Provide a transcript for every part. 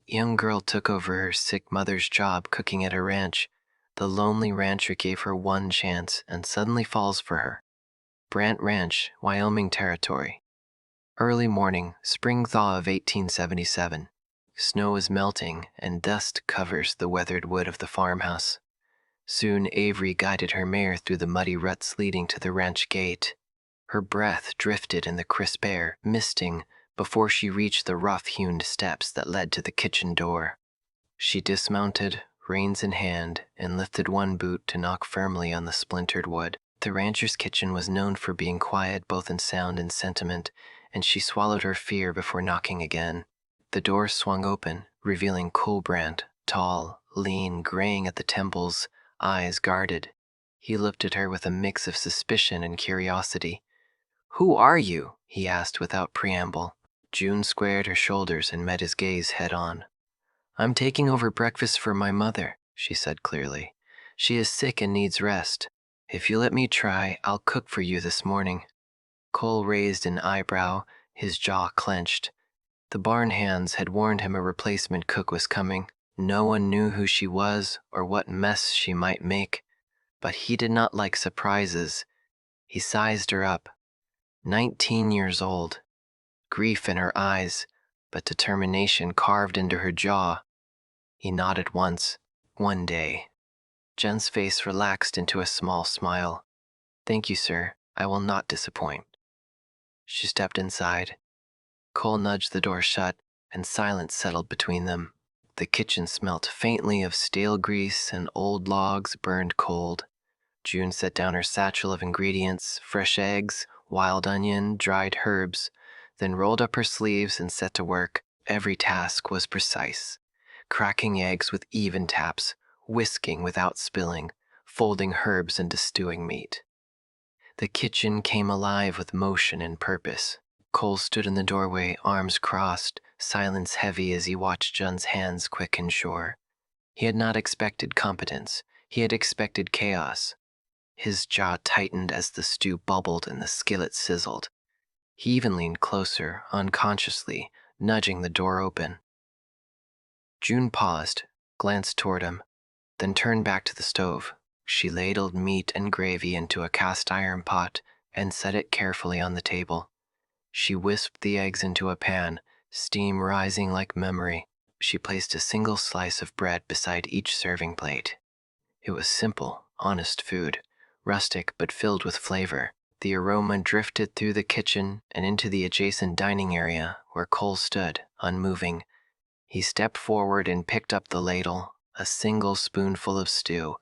young girl took over her sick mother's job cooking at a ranch. The lonely rancher gave her one chance and suddenly falls for her. Brant Ranch, Wyoming territory. Early morning, spring thaw of 1877. Snow is melting and dust covers the weathered wood of the farmhouse. Soon Avery guided her mare through the muddy ruts leading to the ranch gate. Her breath drifted in the crisp air, misting, before she reached the rough-hewn steps that led to the kitchen door. She dismounted, reins in hand, and lifted one boot to knock firmly on the splintered wood. The rancher's kitchen was known for being quiet both in sound and sentiment, and she swallowed her fear before knocking again. The door swung open, revealing Cole Brant, tall, lean, graying at the temples, eyes guarded. He looked at her with a mix of suspicion and curiosity. "Who are you?" he asked without preamble. June squared her shoulders and met his gaze head-on. "I'm taking over breakfast for my mother," she said clearly. "She is sick and needs rest. If you let me try, I'll cook for you this morning." Cole raised an eyebrow, his jaw clenched. The barn hands had warned him a replacement cook was coming. No one knew who she was or what mess she might make, but he did not like surprises. He sized her up. 19 years old. Grief in her eyes, but determination carved into her jaw. He nodded once. "One day." Jen's face relaxed into a small smile. "Thank you, sir. I will not disappoint." She stepped inside. Cole nudged the door shut, and silence settled between them. The kitchen smelt faintly of stale grease and old logs burned cold. June set down her satchel of ingredients, fresh eggs, wild onion, dried herbs, then rolled up her sleeves and set to work. Every task was precise. Cracking eggs with even taps, whisking without spilling, folding herbs into stewing meat. The kitchen came alive with motion and purpose. Cole stood in the doorway, arms crossed, silence heavy as he watched Jun's hands quick and sure. He had not expected competence. He had expected chaos. His jaw tightened as the stew bubbled and the skillet sizzled. He even leaned closer, unconsciously, nudging the door open. June paused, glanced toward him, then turned back to the stove. She ladled meat and gravy into a cast-iron pot and set it carefully on the table. She whisked the eggs into a pan, steam rising like memory. She placed a single slice of bread beside each serving plate. It was simple, honest food, rustic but filled with flavor. The aroma drifted through the kitchen and into the adjacent dining area where Cole stood, unmoving. He stepped forward and picked up the ladle, a single spoonful of stew.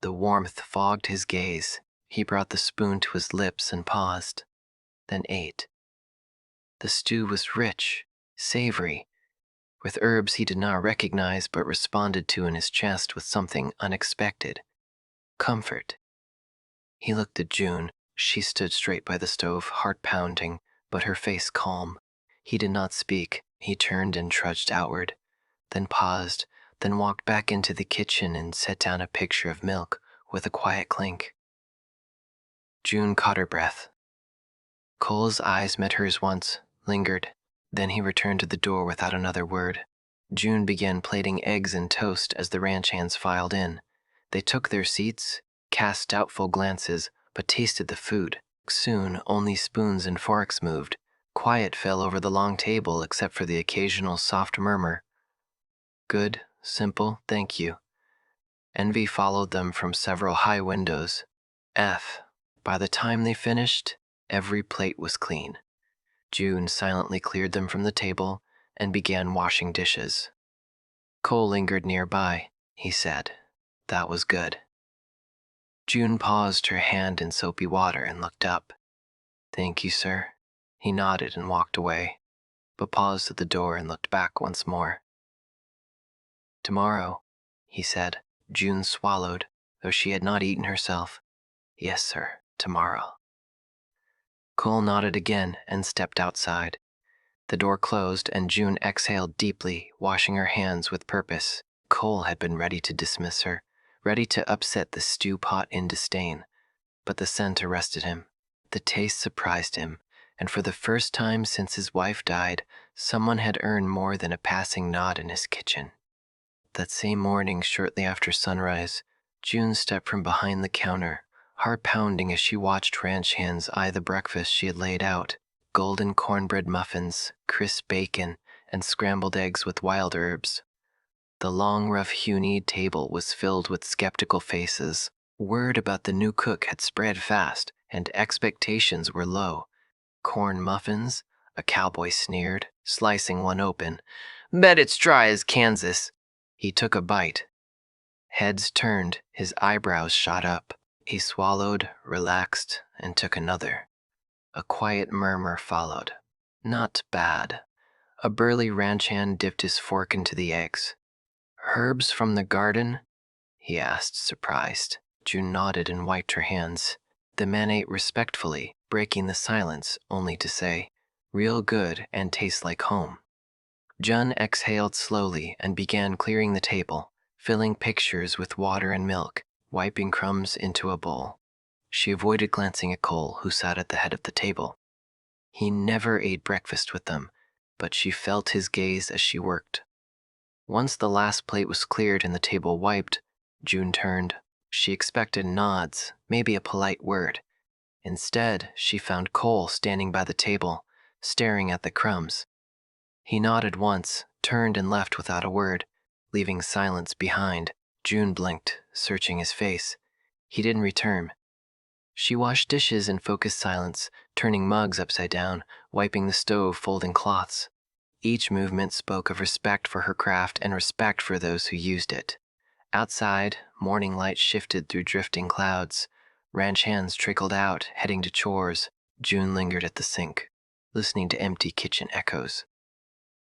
The warmth fogged his gaze. He brought the spoon to his lips and paused, then ate. The stew was rich, savory, with herbs he did not recognize but responded to in his chest with something unexpected. Comfort. He looked at June. She stood straight by the stove, heart pounding, but her face calm. He did not speak. He turned and trudged outward, then paused, then walked back into the kitchen and set down a pitcher of milk with a quiet clink. June caught her breath. Cole's eyes met hers once, lingered. Then he returned to the door without another word. June began plating eggs and toast as the ranch hands filed in. They took their seats, cast doubtful glances, but tasted the food. Soon, only spoons and forks moved. Quiet fell over the long table except for the occasional soft murmur. Good, simple, thank you. Envy followed them from several high windows. By the time they finished, every plate was clean. June silently cleared them from the table and began washing dishes. Cole lingered nearby. He said, "That was good." June paused, her hand in soapy water, and looked up. "Thank you, sir." He nodded and walked away, but paused at the door and looked back once more. "Tomorrow," he said. June swallowed, though she had not eaten herself. "Yes, sir, tomorrow." Cole nodded again and stepped outside. The door closed and June exhaled deeply, washing her hands with purpose. Cole had been ready to dismiss her, ready to upset the stew pot in disdain, but the scent arrested him. The taste surprised him, and for the first time since his wife died, Someone had earned more than a passing nod in his kitchen. That same morning, shortly after sunrise, June stepped from behind the counter, heart pounding as she watched ranch hands eye the breakfast she had laid out: golden cornbread muffins, crisp bacon, and scrambled eggs with wild herbs. The long, rough-hewn table was filled with skeptical faces. Word about the new cook had spread fast, and expectations were low. Corn muffins? A cowboy sneered, slicing one open. Bet it's dry as Kansas. He took a bite. Heads turned, his eyebrows shot up. He swallowed, relaxed, and took another. A quiet murmur followed. Not bad. A burly ranch hand dipped his fork into the eggs. Herbs from the garden? He asked, surprised. June nodded and wiped her hands. The man ate respectfully, breaking the silence only to say, "Real good and tastes like home." June exhaled slowly and began clearing the table, filling pitchers with water and milk, wiping crumbs into a bowl. She avoided glancing at Cole, who sat at the head of the table. He never ate breakfast with them, but she felt his gaze as she worked. Once the last plate was cleared and the table wiped, June turned. She expected nods, maybe a polite word. Instead, she found Cole standing by the table, staring at the crumbs. He nodded once, turned and left without a word, leaving silence behind. June blinked, searching his face. He didn't return. She washed dishes in focused silence, turning mugs upside down, wiping the stove, folding cloths. Each movement spoke of respect for her craft and respect for those who used it. Outside, morning light shifted through drifting clouds. Ranch hands trickled out, heading to chores. June lingered at the sink, listening to empty kitchen echoes.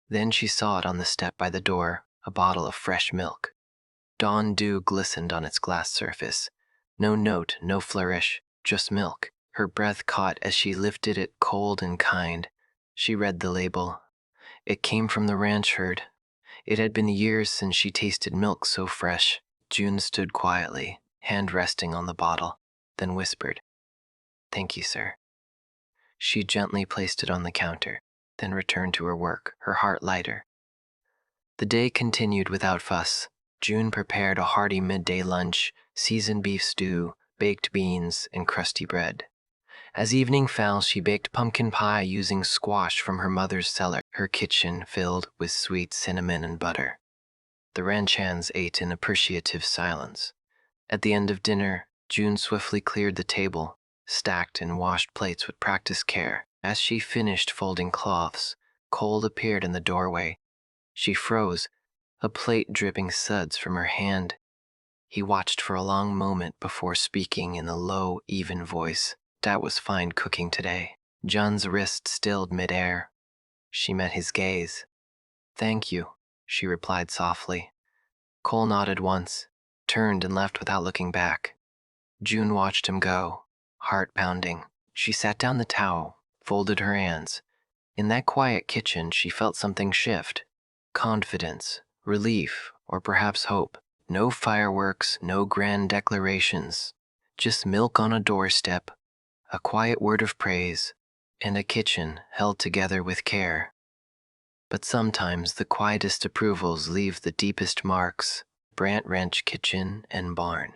Then she saw it on the step by the door, a bottle of fresh milk. Dawn dew glistened on its glass surface. No note, no flourish, just milk. Her breath caught as she lifted it, cold and kind. She read the label. It came from the ranch herd. It had been years since she tasted milk so fresh. June stood quietly, hand resting on the bottle, then whispered, "Thank you, sir." She gently placed it on the counter, then returned to her work, her heart lighter. The day continued without fuss. June prepared a hearty midday lunch: seasoned beef stew, baked beans, and crusty bread. As evening fell, she baked pumpkin pie using squash from her mother's cellar, her kitchen filled with sweet cinnamon and butter. The ranch hands ate in appreciative silence. At the end of dinner, June swiftly cleared the table, stacked and washed plates with practiced care. As she finished folding cloths, Cole appeared in the doorway. She froze, a plate dripping suds from her hand. He watched for a long moment before speaking in a low, even voice. "That was fine cooking today." John's wrist stilled midair. She met his gaze. "Thank you," she replied softly. Cole nodded once, turned and left without looking back. June watched him go, heart pounding. She sat down the towel, folded her hands. In that quiet kitchen, she felt something shift. Confidence, relief, or perhaps hope. No fireworks, no grand declarations. Just milk on a doorstep, a quiet word of praise, and a kitchen held together with care. But sometimes the quietest approvals leave the deepest marks. Brant Ranch kitchen and barn.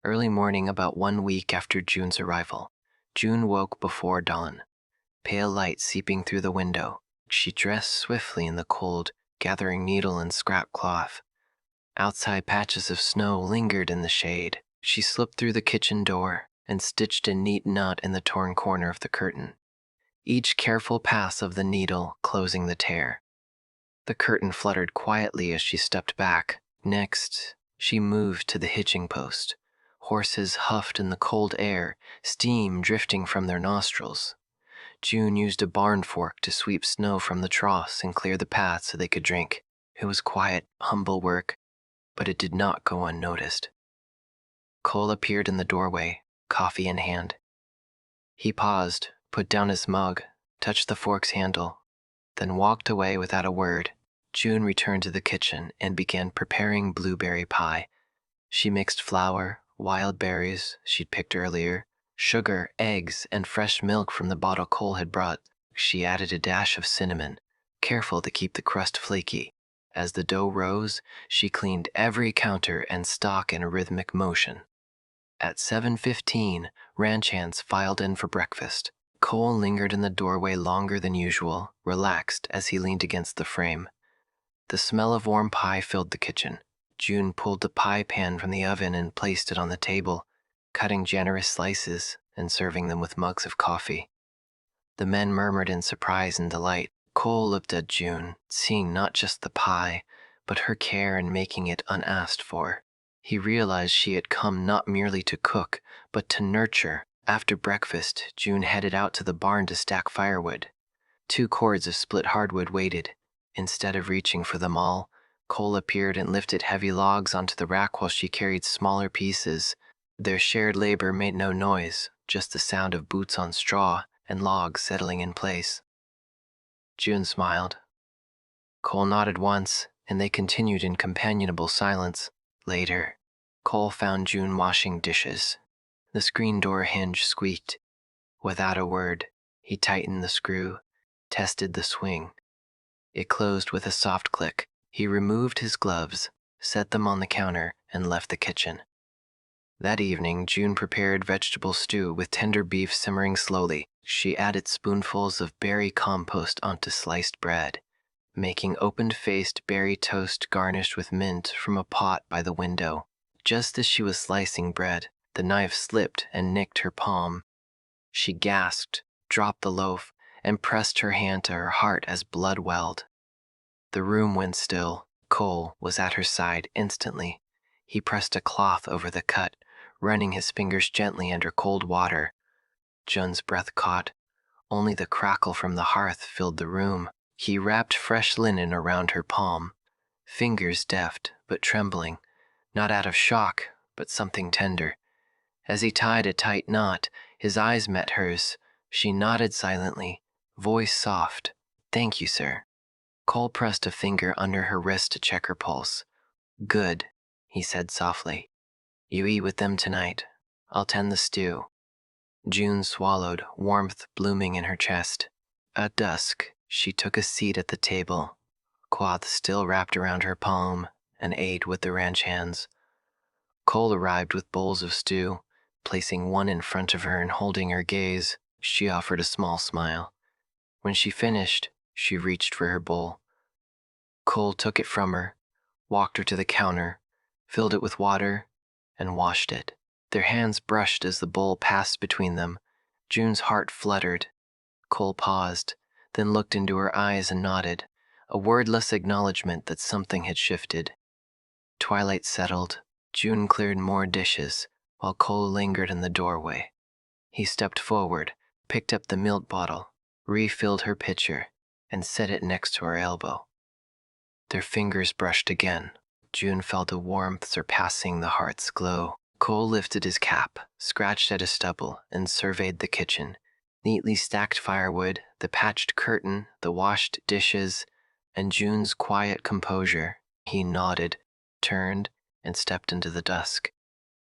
Early morning, about 1 week after June's arrival. June woke before dawn, pale light seeping through the window. She dressed swiftly in the cold, gathering needle and scrap cloth. Outside, patches of snow lingered in the shade. She slipped through the kitchen door and stitched a neat knot in the torn corner of the curtain, each careful pass of the needle closing the tear. The curtain fluttered quietly as she stepped back. Next, she moved to the hitching post. Horses huffed in the cold air, steam drifting from their nostrils. June used a barn fork to sweep snow from the troughs and clear the path so they could drink. It was quiet, humble work, but it did not go unnoticed. Cole appeared in the doorway, coffee in hand. He paused, put down his mug, touched the fork's handle, then walked away without a word. June returned to the kitchen and began preparing blueberry pie. She mixed flour, wild berries she'd picked earlier, sugar, eggs, and fresh milk from the bottle Cole had brought. She added a dash of cinnamon, careful to keep the crust flaky. As the dough rose, she cleaned every counter and stalk in a rhythmic motion. At 7:15, ranch hands filed in for breakfast. Cole lingered in the doorway longer than usual, relaxed as he leaned against the frame. The smell of warm pie filled the kitchen. June pulled the pie pan from the oven and placed it on the table, cutting generous slices and serving them with mugs of coffee. The men murmured in surprise and delight. Cole looked at June, seeing not just the pie, but her care in making it unasked for. He realized she had come not merely to cook, but to nurture. After breakfast, June headed out to the barn to stack firewood. 2 cords of split hardwood waited. Instead of reaching for them all, Cole appeared and lifted heavy logs onto the rack while she carried smaller pieces. Their shared labor made no noise, just the sound of boots on straw and logs settling in place. June smiled. Cole nodded once, and they continued in companionable silence. Later, Cole found June washing dishes. The screen door hinge squeaked. Without a word, he tightened the screw, tested the swing. It closed with a soft click. He removed his gloves, set them on the counter, and left the kitchen. That evening, June prepared vegetable stew with tender beef simmering slowly. She added spoonfuls of berry compost onto sliced bread, making open-faced berry toast garnished with mint from a pot by the window. Just as she was slicing bread, the knife slipped and nicked her palm. She gasped, dropped the loaf, and pressed her hand to her heart as blood welled. The room went still. Cole was at her side instantly. He pressed a cloth over the cut, running his fingers gently under cold water. June's breath caught. Only the crackle from the hearth filled the room. He wrapped fresh linen around her palm, fingers deft but trembling, not out of shock, but something tender. As he tied a tight knot, his eyes met hers. She nodded silently, voice soft. "Thank you, sir." Cole pressed a finger under her wrist to check her pulse. "Good," he said softly. "You eat with them tonight. I'll tend the stew." June swallowed, warmth blooming in her chest. At dusk, she took a seat at the table, cloth still wrapped around her palm, and ate with the ranch hands. Cole arrived with bowls of stew. Placing one in front of her and holding her gaze, she offered a small smile. When she finished, she reached for her bowl. Cole took it from her, walked her to the counter, filled it with water, and washed it. Their hands brushed as the bowl passed between them. June's heart fluttered. Cole paused, then looked into her eyes and nodded, a wordless acknowledgement that something had shifted. Twilight settled. June cleared more dishes, while Cole lingered in the doorway. He stepped forward, picked up the milk bottle, refilled her pitcher, and set it next to her elbow. Their fingers brushed again. June felt a warmth surpassing the heart's glow. Cole lifted his cap, scratched at a stubble, and surveyed the kitchen. Neatly stacked firewood, the patched curtain, the washed dishes, and June's quiet composure. He nodded, turned, and stepped into the dusk.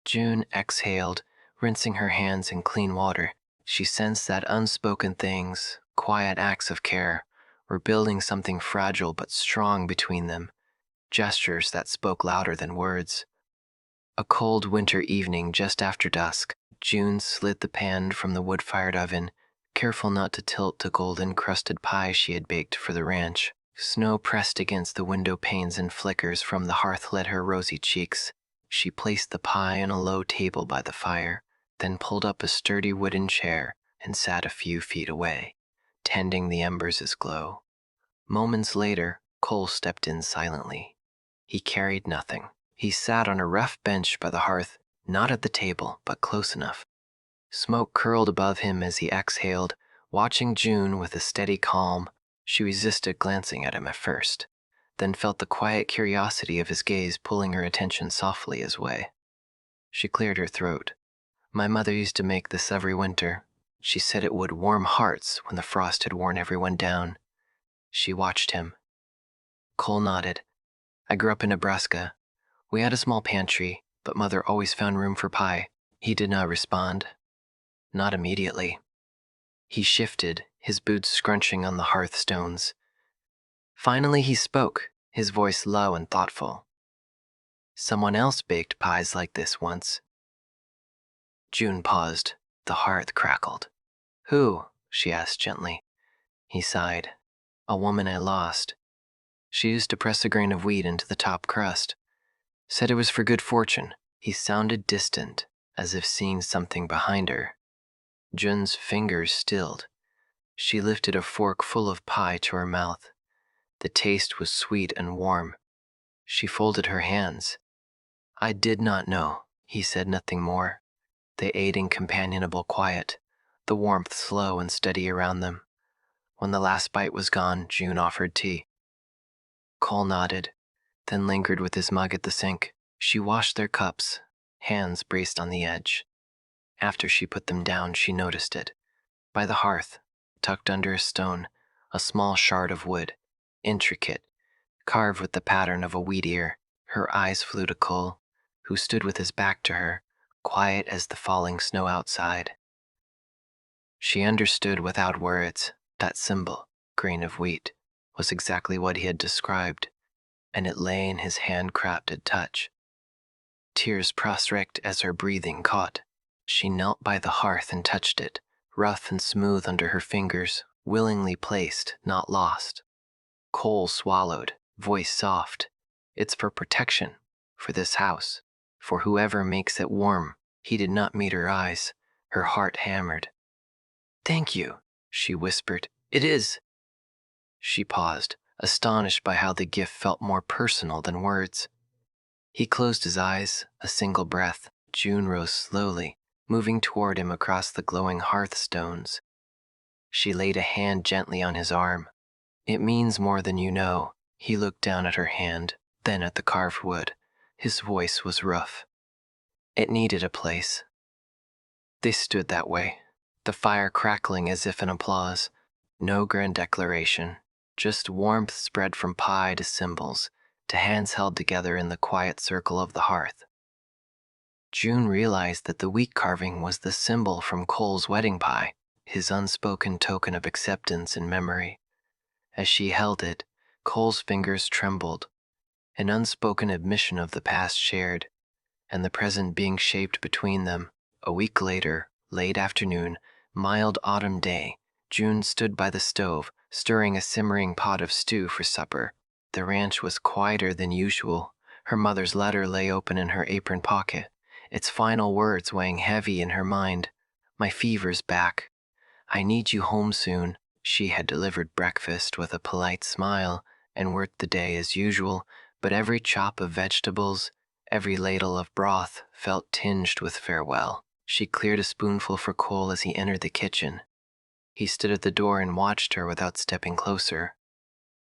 June exhaled, rinsing her hands in clean water. She sensed that unspoken things, quiet acts of care, were building something fragile but strong between them, gestures that spoke louder than words. A cold winter evening just after dusk, June slid the pan from the wood-fired oven, careful not to tilt the golden-crusted pie she had baked for the ranch. Snow pressed against the window panes and flickers from the hearth lit her rosy cheeks. She placed the pie on a low table by the fire, then pulled up a sturdy wooden chair and sat a few feet away, tending the embers' glow. Moments later, Cole stepped in silently. He carried nothing. He sat on a rough bench by the hearth, not at the table, but close enough. Smoke curled above him as he exhaled, watching June with a steady calm. She resisted glancing at him at first, then felt the quiet curiosity of his gaze pulling her attention softly his way. She cleared her throat. "My mother used to make this every winter. She said it would warm hearts when the frost had worn everyone down." She watched him. Cole nodded. "I grew up in Nebraska. We had a small pantry, but Mother always found room for pie." He did not respond. Not immediately. He shifted, his boots scrunching on the hearthstones. Finally, he spoke, his voice low and thoughtful. Someone else baked pies like this once. June paused. The hearth crackled. Who? She asked gently. He sighed. A woman I lost. She used to press a grain of wheat into the top crust. Said it was for good fortune. He sounded distant, as if seeing something behind her. Jun's fingers stilled. She lifted a fork full of pie to her mouth. The taste was sweet and warm. She folded her hands. I did not know. He said nothing more. They ate in companionable quiet, the warmth slow and steady around them. When the last bite was gone, June offered tea. Cole nodded, then lingered with his mug at the sink. She washed their cups, hands braced on the edge. After she put them down, she noticed it. By the hearth, tucked under a stone, a small shard of wood, intricate, carved with the pattern of a wheat ear. Her eyes flew to Cole, who stood with his back to her, quiet as the falling snow outside. She understood without words that symbol, grain of wheat, was exactly what he had described, and it lay in his hand-crafted touch. Tears prostrate as her breathing caught. She knelt by the hearth and touched it, rough and smooth under her fingers, willingly placed, not lost. Cole swallowed, voice soft. It's for protection, for this house, for whoever makes it warm. He did not meet her eyes. Her heart hammered. Thank you, she whispered. It is. She paused, astonished by how the gift felt more personal than words. He closed his eyes, a single breath. June rose slowly, moving toward him across the glowing hearthstones. She laid a hand gently on his arm. It means more than you know. He looked down at her hand, then at the carved wood. His voice was rough. It needed a place. They stood that way, the fire crackling as if in applause. No grand declaration, just warmth spread from pie to cymbals, to hands held together in the quiet circle of the hearth. June realized that the wheat carving was the symbol from Cole's wedding pie, his unspoken token of acceptance and memory. As she held it, Cole's fingers trembled, an unspoken admission of the past shared, and the present being shaped between them. A week later, late afternoon, mild autumn day, June stood by the stove, stirring a simmering pot of stew for supper. The ranch was quieter than usual. Her mother's letter lay open in her apron pocket, its final words weighing heavy in her mind. My fever's back. I need you home soon. She had delivered breakfast with a polite smile and worked the day as usual, but every chop of vegetables, every ladle of broth felt tinged with farewell. She cleared a spoonful for Cole as he entered the kitchen. He stood at the door and watched her without stepping closer.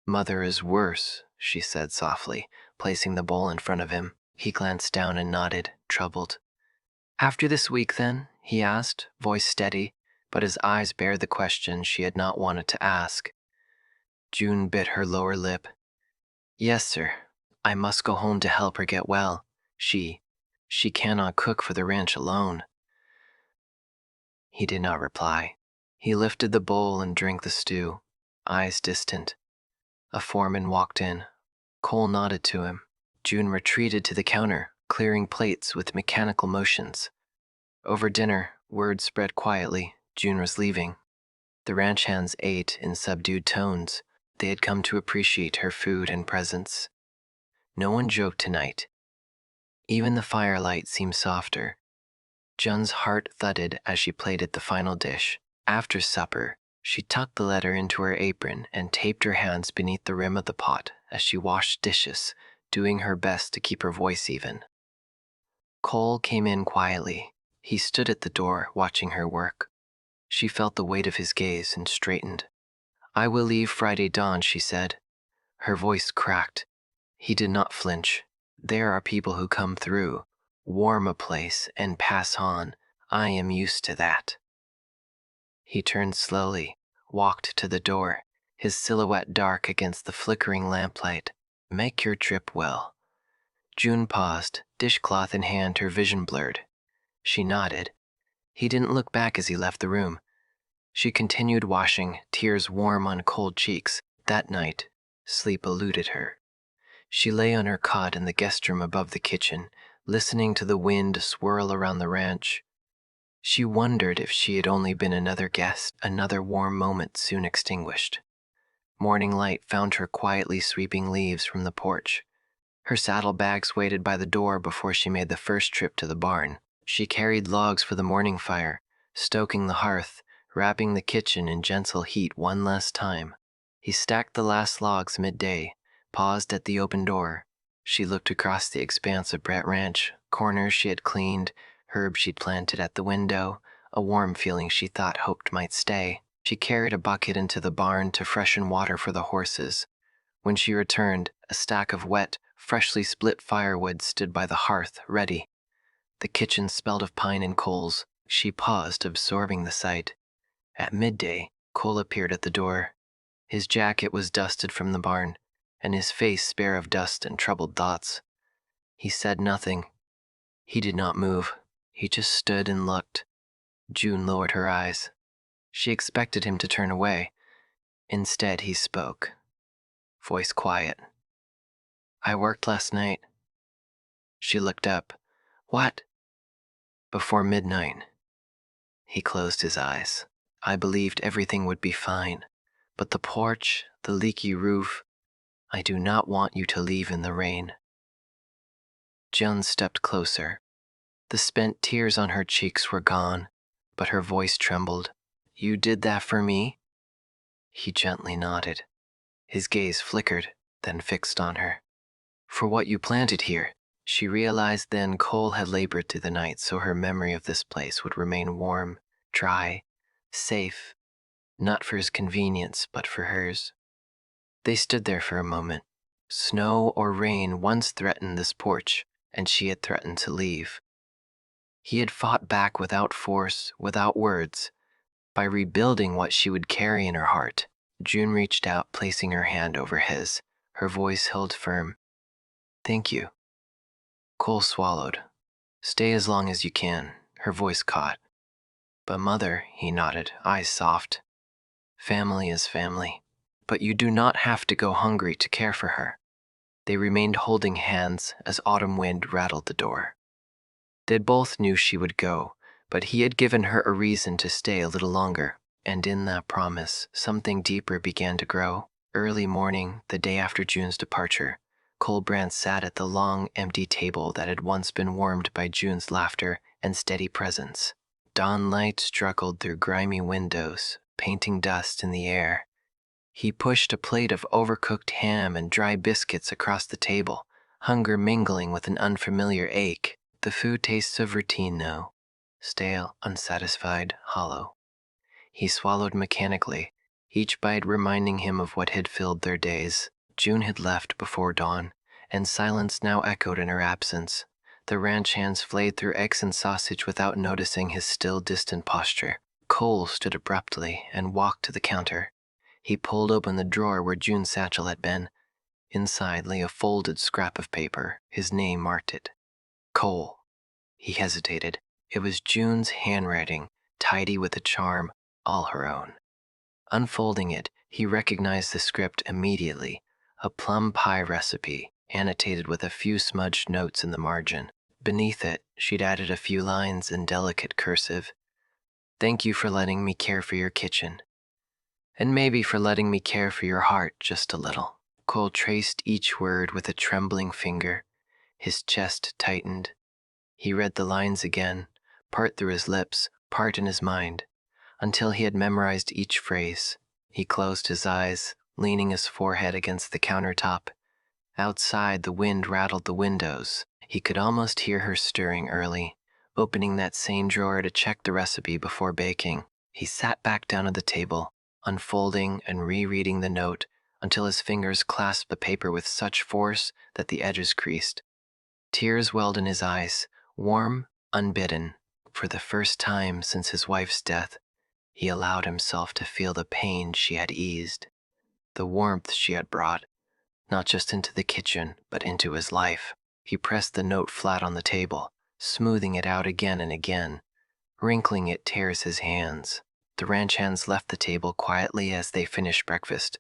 Mother is worse, she said softly, placing the bowl in front of him. He glanced down and nodded, troubled. After this week, then? He asked, voice steady, but his eyes bared the question she had not wanted to ask. June bit her lower lip. Yes, sir. I must go home to help her get well. She cannot cook for the ranch alone. He did not reply. He lifted the bowl and drank the stew, eyes distant. A foreman walked in. Cole nodded to him. June retreated to the counter, clearing plates with mechanical motions. Over dinner, word spread quietly. June was leaving. The ranch hands ate in subdued tones. They had come to appreciate her food and presence. No one joked tonight. Even the firelight seemed softer. Jun's heart thudded as she plated the final dish. After supper, she tucked the letter into her apron and taped her hands beneath the rim of the pot as she washed dishes, doing her best to keep her voice even. Cole came in quietly. He stood at the door, watching her work. She felt the weight of his gaze and straightened. I will leave Friday dawn, she said. Her voice cracked. He did not flinch. There are people who come through, warm a place, and pass on. I am used to that. He turned slowly, walked to the door, his silhouette dark against the flickering lamplight. Make your trip well. June paused, dishcloth in hand, her vision blurred. She nodded. He didn't look back as he left the room. She continued washing, tears warm on cold cheeks. That night, Sleep eluded her. She lay on her cot in the guest room above the kitchen, listening to the wind swirl around the ranch. She wondered if she had only been another guest, another warm moment soon extinguished. Morning light found her quietly sweeping leaves from the porch. Her saddlebags waited by the door before she made the first trip to the barn. She carried logs for the morning fire, stoking the hearth, wrapping the kitchen in gentle heat one last time. He stacked the last logs midday, paused at the open door. She looked across the expanse of Brett Ranch, corners she had cleaned, herbs she'd planted at the window, a warm feeling she thought hoped might stay. She carried a bucket into the barn to freshen water for the horses. When she returned, a stack of wet, freshly split firewood stood by the hearth, ready. The kitchen smelled of pine and coals. She paused, absorbing the sight. At midday, Cole appeared at the door. His jacket was dusted from the barn, and his face bare of dust and troubled thoughts. He said nothing. He did not move. He just stood and looked. June lowered her eyes. She expected him to turn away. Instead, he spoke. Voice quiet. "I worked last night." She looked up. "What?" "Before midnight." He closed his eyes. "I believed everything would be fine. But the porch, the leaky roof, I do not want you to leave in the rain." June stepped closer. The spent tears on her cheeks were gone, but her voice trembled. "You did that for me?" He gently nodded. His gaze flickered, then fixed on her. "For what you planted here." She realized then Cole had labored through the night so her memory of this place would remain warm, dry, safe, not for his convenience, but for hers. They stood there for a moment. Snow or rain once threatened this porch, and she had threatened to leave. He had fought back without force, without words, by rebuilding what she would carry in her heart. June reached out, placing her hand over his, her voice held firm. "Thank you." Cole swallowed. "Stay as long as you can," her voice caught. "But mother," he nodded, eyes soft. "Family is family. But you do not have to go hungry to care for her." They remained holding hands as autumn wind rattled the door. They both knew she would go, but he had given her a reason to stay a little longer, and in that promise, something deeper began to grow. Early morning, the day after June's departure, Cole Brandt sat at the long, empty table that had once been warmed by June's laughter and steady presence. Dawn light struggled through grimy windows, painting dust in the air. He pushed a plate of overcooked ham and dry biscuits across the table, hunger mingling with an unfamiliar ache. The food tastes of routine now, stale, unsatisfied, hollow. He swallowed mechanically, each bite reminding him of what had filled their days. June had left before dawn, and silence now echoed in her absence. The ranch hands flayed through eggs and sausage without noticing his still distant posture. Cole stood abruptly and walked to the counter. He pulled open the drawer where June's satchel had been. Inside lay a folded scrap of paper. His name marked it. Cole. He hesitated. It was June's handwriting, tidy with a charm, all her own. Unfolding it, he recognized the script immediately, a plum pie recipe, annotated with a few smudged notes in the margin. Beneath it, she'd added a few lines in delicate cursive. "Thank you for letting me care for your kitchen. And maybe for letting me care for your heart just a little." Cole traced each word with a trembling finger. His chest tightened. He read the lines again, part through his lips, part in his mind, until he had memorized each phrase. He closed his eyes, leaning his forehead against the countertop. Outside, the wind rattled the windows. He could almost hear her stirring early, opening that same drawer to check the recipe before baking. He sat back down at the table, unfolding and rereading the note until his fingers clasped the paper with such force that the edges creased. Tears welled in his eyes, warm, unbidden. For the first time since his wife's death, he allowed himself to feel the pain she had eased, the warmth she had brought, not just into the kitchen, but into his life. He pressed the note flat on the table, smoothing it out again and again. Wrinkling it tears his hands. The ranch hands left the table quietly as they finished breakfast.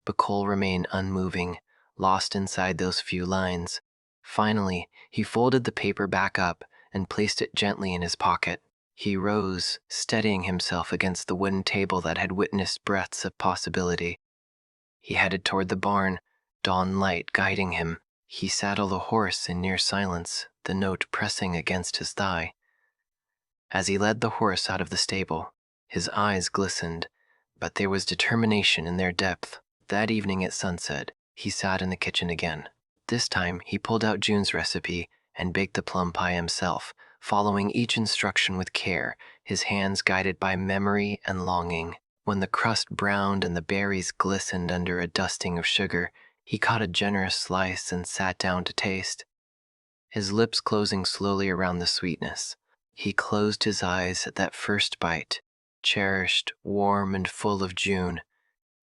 but Cole remained unmoving, lost inside those few lines. Finally, he folded the paper back up and placed it gently in his pocket. He rose, steadying himself against the wooden table that had witnessed breaths of possibility. He headed toward the barn, dawn light guiding him. He saddled the horse in near silence, the note pressing against his thigh. As he led the horse out of the stable, his eyes glistened, but there was determination in their depth. That evening at sunset, he sat in the kitchen again. This time, he pulled out June's recipe and baked the plum pie himself, following each instruction with care, his hands guided by memory and longing. When the crust browned and the berries glistened under a dusting of sugar, he caught a generous slice and sat down to taste, his lips closing slowly around the sweetness. He closed his eyes at that first bite, cherished, warm, and full of June,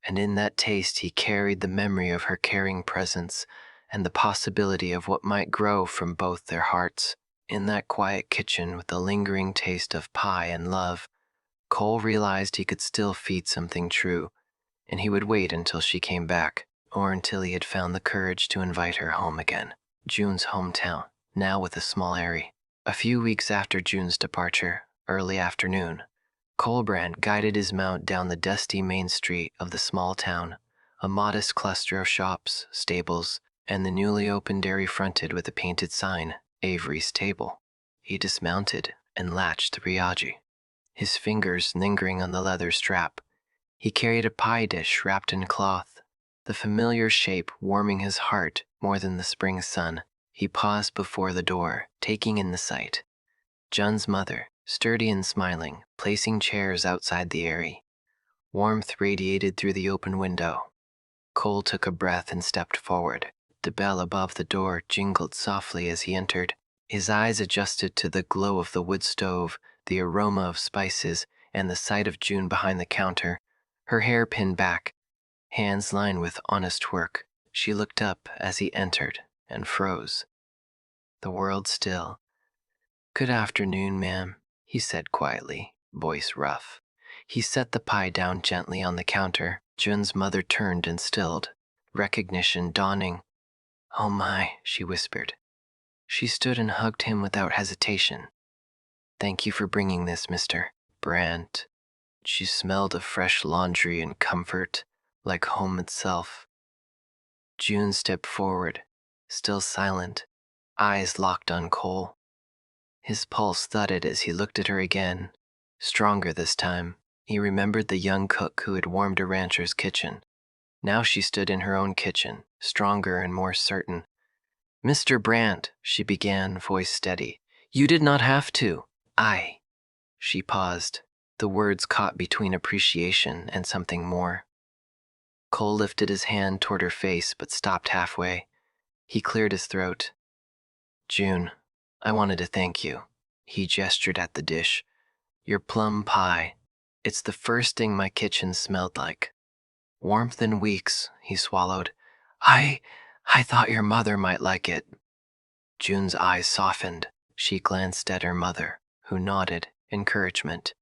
and in that taste he carried the memory of her caring presence and the possibility of what might grow from both their hearts. In that quiet kitchen with the lingering taste of pie and love, Cole realized he could still feed something true, and he would wait until she came back, or until he had found the courage to invite her home again. June's hometown, now with a small eatery. A few weeks after June's departure, early afternoon, Colbrand guided his mount down the dusty main street of the small town, a modest cluster of shops, stables, and the newly opened dairy fronted with a painted sign, Avery's Table. He dismounted and latched the riaji, his fingers lingering on the leather strap. He carried a pie dish wrapped in cloth, the familiar shape warming his heart more than the spring sun. He paused before the door, taking in the sight. Jun's mother, sturdy and smiling, placing chairs outside the aerie. Warmth radiated through the open window. Cole took a breath and stepped forward. The bell above the door jingled softly as he entered. His eyes adjusted to the glow of the wood stove, the aroma of spices, and the sight of June behind the counter, her hair pinned back, hands lined with honest work. She looked up as he entered and froze. The world still. "Good afternoon, ma'am," he said quietly, voice rough. He set the pie down gently on the counter. Jun's mother turned and stilled, recognition dawning. "Oh my," she whispered. She stood and hugged him without hesitation. "Thank you for bringing this, Mr. Brandt." She smelled of fresh laundry and comfort, like home itself. June stepped forward, still silent, eyes locked on Cole. His pulse thudded as he looked at her again, stronger this time. He remembered the young cook who had warmed a rancher's kitchen. Now she stood in her own kitchen, stronger and more certain. "Mr. Brandt," she began, voice steady, "you did not have to." She paused, the words caught between appreciation and something more. Cole lifted his hand toward her face but stopped halfway. He cleared his throat. "June, I wanted to thank you." He gestured at the dish. "Your plum pie. It's the first thing my kitchen smelled like. Warmth in weeks," he swallowed. I thought your mother might like it." June's eyes softened. She glanced at her mother, who nodded encouragement.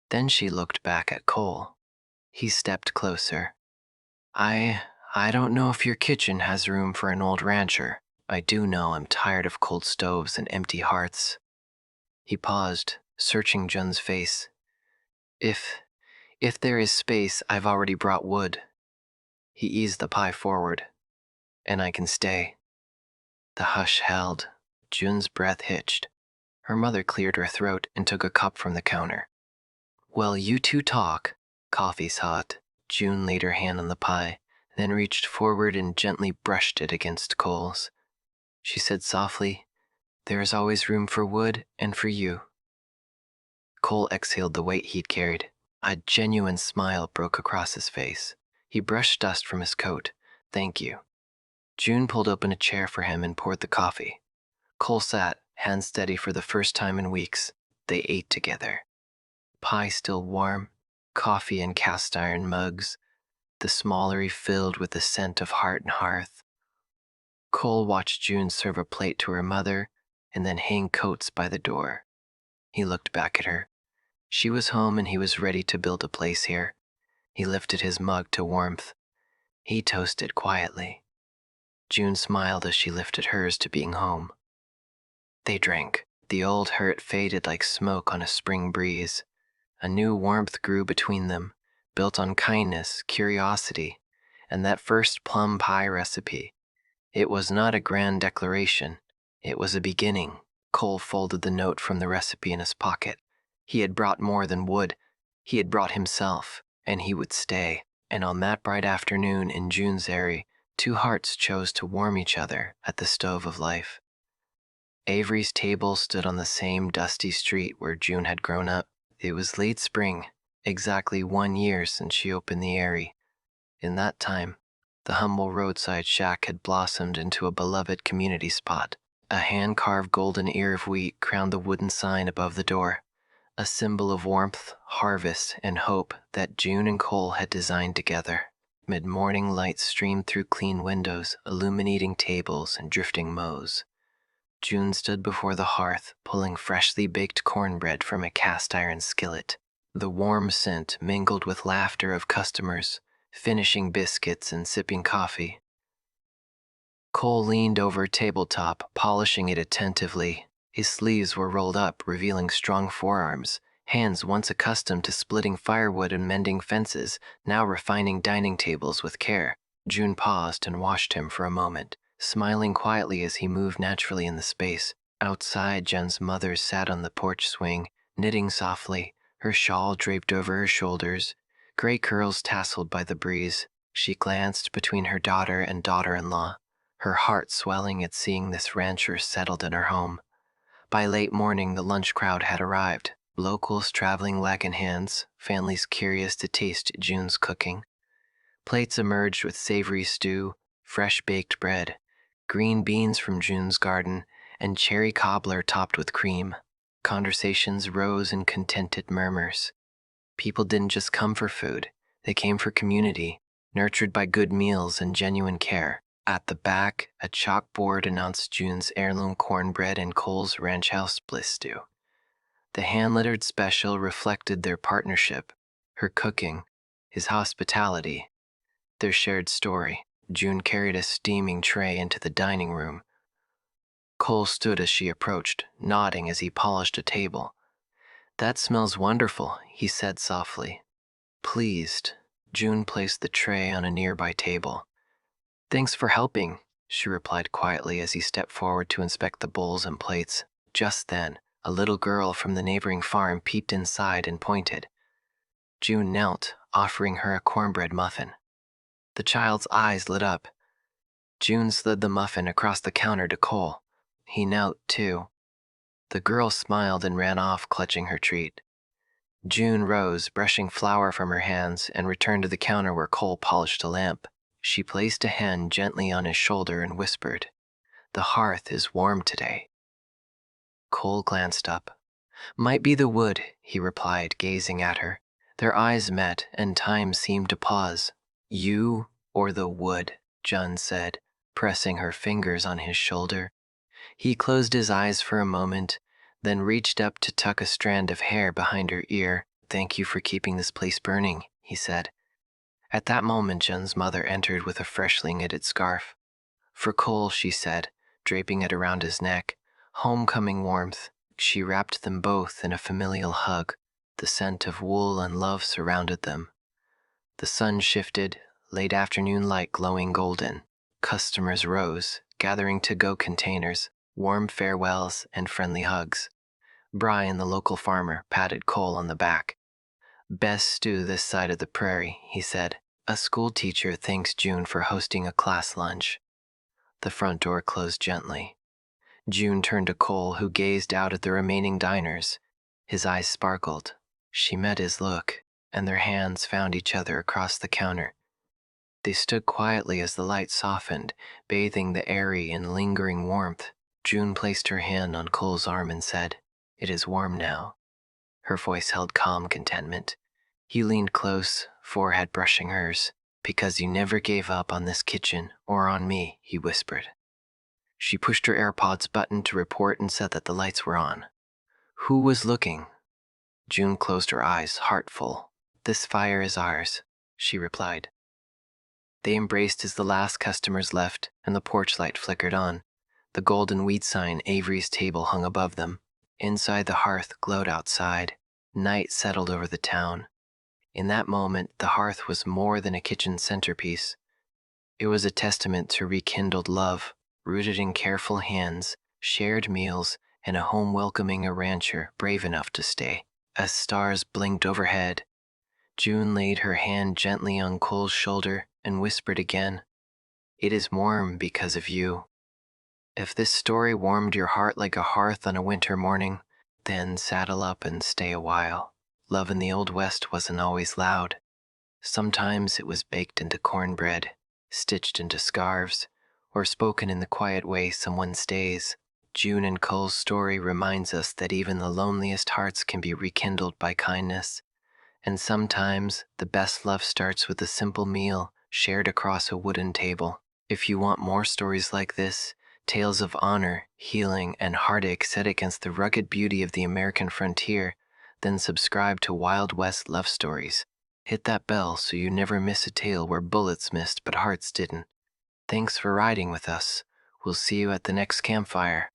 Then she looked back at Cole. He stepped closer. I don't know if your kitchen has room for an old rancher. I do know I'm tired of cold stoves and empty hearths." He paused, searching Jun's face. If there is space, I've already brought wood." He eased the pie forward. "And I can stay." The hush held. Jun's breath hitched. Her mother cleared her throat and took a cup from the counter. "Well, you two talk. Coffee's hot." June laid her hand on the pie, then reached forward and gently brushed it against Cole's. She said softly, "There is always room for wood and for you." Cole exhaled the weight he'd carried. A genuine smile broke across his face. He brushed dust from his coat. "Thank you." June pulled open a chair for him and poured the coffee. Cole sat, hands steady for the first time in weeks. They ate together. Pie still warm, coffee in cast iron mugs, the smallery filled with the scent of heart and hearth. Cole watched June serve a plate to her mother and then hang coats by the door. He looked back at her. She was home and he was ready to build a place here. He lifted his mug to warmth. He toasted quietly. June smiled as she lifted hers to being home. They drank. The old hurt faded like smoke on a spring breeze. A new warmth grew between them, built on kindness, curiosity, and that first plum pie recipe. It was not a grand declaration. It was a beginning. Cole folded the note from the recipe in his pocket. He had brought more than wood. He had brought himself, and he would stay. And on that bright afternoon in June's eyrie, two hearts chose to warm each other at the stove of life. Avery's table stood on the same dusty street where June had grown up. It was late spring, exactly 1 year since she opened the eyrie. In that time, the humble roadside shack had blossomed into a beloved community spot. A hand-carved golden ear of wheat crowned the wooden sign above the door, a symbol of warmth, harvest, and hope that June and Cole had designed together. Mid-morning light streamed through clean windows, illuminating tables and drifting mows. June stood before the hearth, pulling freshly baked cornbread from a cast-iron skillet. The warm scent mingled with laughter of customers, finishing biscuits and sipping coffee. Cole leaned over a tabletop, polishing it attentively. His sleeves were rolled up, revealing strong forearms, hands once accustomed to splitting firewood and mending fences, now refining dining tables with care. June paused and watched him for a moment, smiling quietly as he moved naturally in the space. Outside, Jen's mother sat on the porch swing, knitting softly, her shawl draped over her shoulders, gray curls tasseled by the breeze. She glanced between her daughter and daughter-in-law, her heart swelling at seeing this rancher settled in her home. By late morning, the lunch crowd had arrived, locals traveling wagon hands, families curious to taste June's cooking. Plates emerged with savory stew, fresh baked bread, green beans from June's garden, and cherry cobbler topped with cream. Conversations rose in contented murmurs. People didn't just come for food, they came for community, nurtured by good meals and genuine care. At the back, a chalkboard announced June's heirloom cornbread and Cole's ranch house bliss stew. The hand-lettered special reflected their partnership, her cooking, his hospitality, their shared story. June carried a steaming tray into the dining room. Cole stood as she approached, nodding as he polished a table. "That smells wonderful," he said softly. Pleased, June placed the tray on a nearby table. "Thanks for helping," she replied quietly as he stepped forward to inspect the bowls and plates. Just then, a little girl from the neighboring farm peeped inside and pointed. June knelt, offering her a cornbread muffin. The child's eyes lit up. June slid the muffin across the counter to Cole. He knelt, too. The girl smiled and ran off, clutching her treat. June rose, brushing flour from her hands, and returned to the counter where Cole polished a lamp. She placed a hand gently on his shoulder and whispered, "The hearth is warm today." Cole glanced up. "Might be the wood," he replied, gazing at her. Their eyes met, and time seemed to pause. "You or the wood," June said, pressing her fingers on his shoulder. He closed his eyes for a moment, then reached up to tuck a strand of hair behind her ear. "Thank you for keeping this place burning," he said. At that moment, Jen's mother entered with a freshly knitted scarf. "For Cole," she said, draping it around his neck. Homecoming warmth. She wrapped them both in a familial hug. The scent of wool and love surrounded them. The sun shifted, late afternoon light glowing golden. Customers rose, gathering to-go containers, warm farewells, and friendly hugs. Brian, the local farmer, patted Cole on the back. "Best stew this side of the prairie," he said. "A school teacher thanks June for hosting a class lunch." The front door closed gently. June turned to Cole, who gazed out at the remaining diners. His eyes sparkled. She met his look, and their hands found each other across the counter. They stood quietly as the light softened, bathing the eyrie in lingering warmth. June placed her hand on Cole's arm and said, "It is warm now." Her voice held calm contentment. He leaned close, forehead brushing hers. "Because you never gave up on this kitchen or on me," he whispered. She pushed her AirPods button to report and said that the lights were on. "Who was looking?" June closed her eyes, heart full. "This fire is ours," she replied. They embraced as the last customers left and the porch light flickered on. The golden wheat sign Avery's table hung above them. Inside, the hearth glowed outside. Night settled over the town. In that moment, the hearth was more than a kitchen centerpiece. It was a testament to rekindled love, rooted in careful hands, shared meals, and a home welcoming a rancher brave enough to stay. As stars blinked overhead, June laid her hand gently on Cole's shoulder and whispered again, "It is warm because of you." If this story warmed your heart like a hearth on a winter morning, then saddle up and stay a while. Love in the Old West wasn't always loud. Sometimes it was baked into cornbread, stitched into scarves, or spoken in the quiet way someone stays. June and Cole's story reminds us that even the loneliest hearts can be rekindled by kindness. And sometimes the best love starts with a simple meal shared across a wooden table. If you want more stories like this, tales of honor, healing, and heartache set against the rugged beauty of the American frontier, then subscribe to Wild West Love Stories. Hit that bell so you never miss a tale where bullets missed but hearts didn't. Thanks for riding with us. We'll see you at the next campfire.